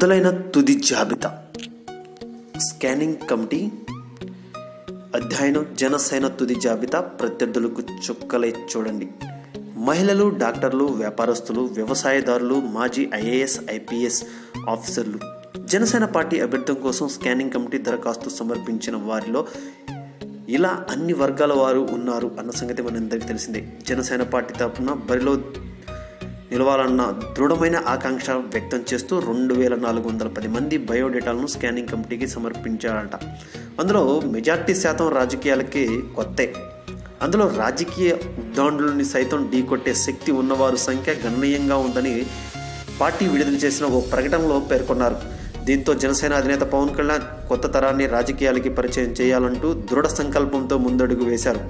విడుదలైన తుది జాబితా. స్కానింగ్ కమిటీ అధ్యయనం. జనసేన తుది జాబితా ప్రత్యర్థులకు చుక్కలై చూడండి. మహిళలు, డాక్టర్లు, వ్యాపారస్తులు, వ్యవసాయదారులు, మాజీ ఐఏఎస్, ఐపీఎస్ ఆఫీసర్లు జనసేన పార్టీ అభ్యర్థం కోసం స్కానింగ్ కమిటీ దరఖాస్తు సమర్పించిన వారిలో ఇలా అన్ని వర్గాల వారు ఉన్నారు అన్న సంగతి మనందరికీ తెలిసిందే. జనసేన పార్టీ తరఫున బరిలో నిలవాలన్న దృఢమైన ఆకాంక్ష వ్యక్తం చేస్తూ 2410 మంది బయోడేటాలను స్కానింగ్ కమిటీకి సమర్పించారట. అందులో మెజార్టీ శాతం రాజకీయాలకి కొత్తే. అందులో రాజకీయ ఉద్దండులని సైతం ఢీకొట్టే శక్తి ఉన్నవారు సంఖ్య గణనీయంగా ఉందని పార్టీ విడుదల చేసిన ఓ ప్రకటనలో పేర్కొన్నారు. దీంతో జనసేన అధినేత పవన్ కళ్యాణ్ కొత్త తరాన్ని రాజకీయాలకి పరిచయం చేయాలంటూ దృఢ సంకల్పంతో ముందడుగు వేశారు.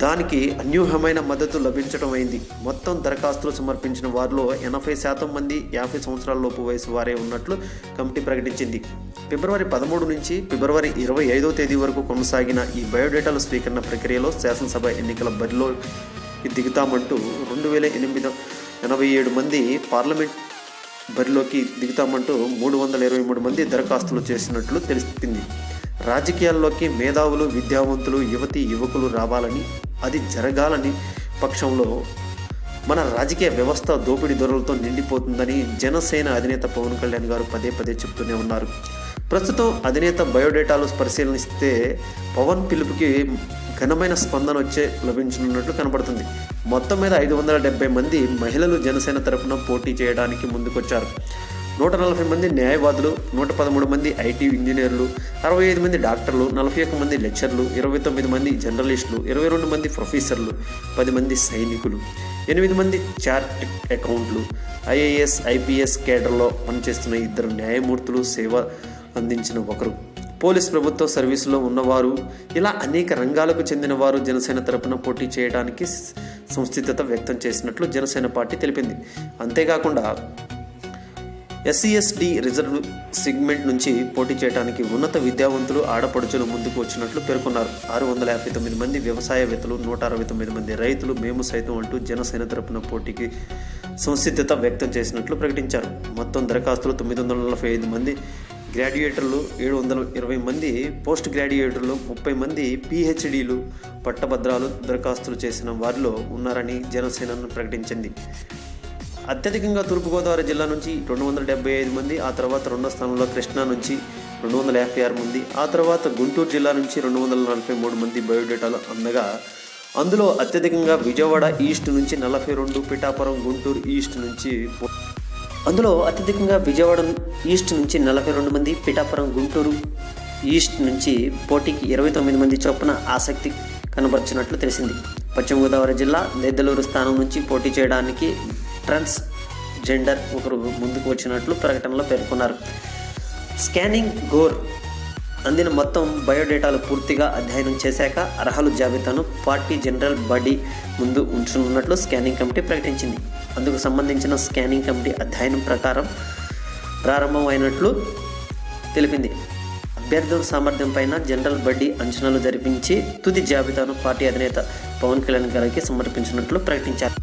దానికి అన్యూహమైన మద్దతు లభించడం అయింది. మొత్తం దరఖాస్తులు సమర్పించిన వారిలో 80% మంది 50 సంవత్సరాల లోపు వయసు వారే ఉన్నట్లు కమిటీ ప్రకటించింది. ఫిబ్రవరి 13 నుంచి ఫిబ్రవరి 25వ తేదీ వరకు కొనసాగిన ఈ బయోడేటాల స్వీకరణ ప్రక్రియలో శాసనసభ ఎన్నికల బరిలో దిగుతామంటూ 2887 మంది, పార్లమెంట్ బరిలోకి దిగుతామంటూ 323 మంది దరఖాస్తులు చేసినట్లు తెలిసింది. రాజకీయాల్లోకి మేధావులు, విద్యావంతులు, యువతీ యువకులు రావాలని, అది జరగాలని పక్షంలో మన రాజకీయ వ్యవస్థ దోపిడీ దొరలతో నిండిపోతుందని జనసేన అధినేత పవన్ కళ్యాణ్ గారు పదే పదే చెప్తూనే ఉన్నారు. ప్రస్తుతం అధినేత బయోడేటాలు పరిశీలనిస్తే పవన్ పిలుపుకి ఘనమైన స్పందన లభించనున్నట్లు కనబడుతుంది. మొత్తం మీద 570 మంది మహిళలు జనసేన తరఫున పోటీ చేయడానికి ముందుకొచ్చారు. 140 మంది న్యాయవాదులు, 113 మంది ఐటీ ఇంజనీర్లు, 65 మంది డాక్టర్లు, 41 మంది లెక్చర్లు, 29 మంది జర్నలిస్టులు, 22 మంది ప్రొఫెసర్లు, 10 మంది సైనికులు, 8 మంది చార్టెడ్ అకౌంట్లు, ఐఏఎస్, ఐపీఎస్ కేడర్లో పనిచేస్తున్న 2 న్యాయమూర్తులు, సేవ అందించిన ఒకరు, పోలీస్ ప్రభుత్వ సర్వీసులో ఉన్నవారు, ఇలా అనేక రంగాలకు చెందిన వారు జనసేన తరపున పోటీ చేయడానికి సంసిద్ధత వ్యక్తం చేసినట్లు జనసేన పార్టీ తెలిపింది. అంతేకాకుండా SC/ST రిజర్వ్ సెగ్మెంట్ నుంచి పోటీ చేయడానికి ఉన్నత విద్యావంతులు, ఆడపడుచులు ముందుకు వచ్చినట్లు పేర్కొన్నారు. 659 మంది వ్యవసాయవేత్తలు, 169 మంది రైతులు, మేము సైతం అంటూ జనసేన తరపున పోటీకి సంసిద్ధత వ్యక్తం చేసినట్లు ప్రకటించారు. మొత్తం దరఖాస్తులు 945 మంది గ్రాడ్యుయేటర్లు, 720 మంది పోస్ట్ గ్రాడ్యుయేటర్లు, 30 మంది PhDలు, పట్టభద్రాలు దరఖాస్తులు చేసిన వారిలో ఉన్నారని జనసేన ప్రకటించింది. అత్యధికంగా తూర్పుగోదావరి జిల్లా నుంచి 275 మంది, ఆ తర్వాత రెండో స్థానంలో కృష్ణా నుంచి 256 మంది, ఆ తర్వాత గుంటూరు జిల్లా నుంచి 243 మంది బయోడేటాలు అందగా అందులో అత్యధికంగా విజయవాడ ఈస్ట్ నుంచి 42, పిఠాపురం గుంటూరు ఈస్ట్ నుంచి విజయవాడ ఈస్ట్ నుంచి 42 మంది, పిఠాపురం గుంటూరు ఈస్ట్ నుంచి పోటీకి 29 మంది చొప్పున ఆసక్తి కనబర్చినట్లు తెలిసింది. పశ్చిమ గోదావరి జిల్లా నెద్దలూరు స్థానం నుంచి పోటీ చేయడానికి ట్రాన్స్ జెండర్ ఒకరు ముందుకు వచ్చినట్లు ప్రకటనలో పేర్కొన్నారు. స్కానింగ్ గోర్ అందిన మొత్తం బయోడేటాలు పూర్తిగా అధ్యయనం చేశాక అర్హుల జాబితాను పార్టీ జనరల్ బాడీ ముందు ఉంచనున్నట్లు స్కానింగ్ కమిటీ ప్రకటించింది. అందుకు సంబంధించిన స్కానింగ్ కమిటీ అధ్యయనం ప్రారంభం అయినట్లు తెలిపింది. అభ్యర్థుల సామర్థ్యం పైన జనరల్ బాడీ అంచనాలు జరిపించి తుది జాబితాను పార్టీ అధినేత పవన్ కళ్యాణ్ గారికి సమర్పించినట్లు ప్రకటించారు.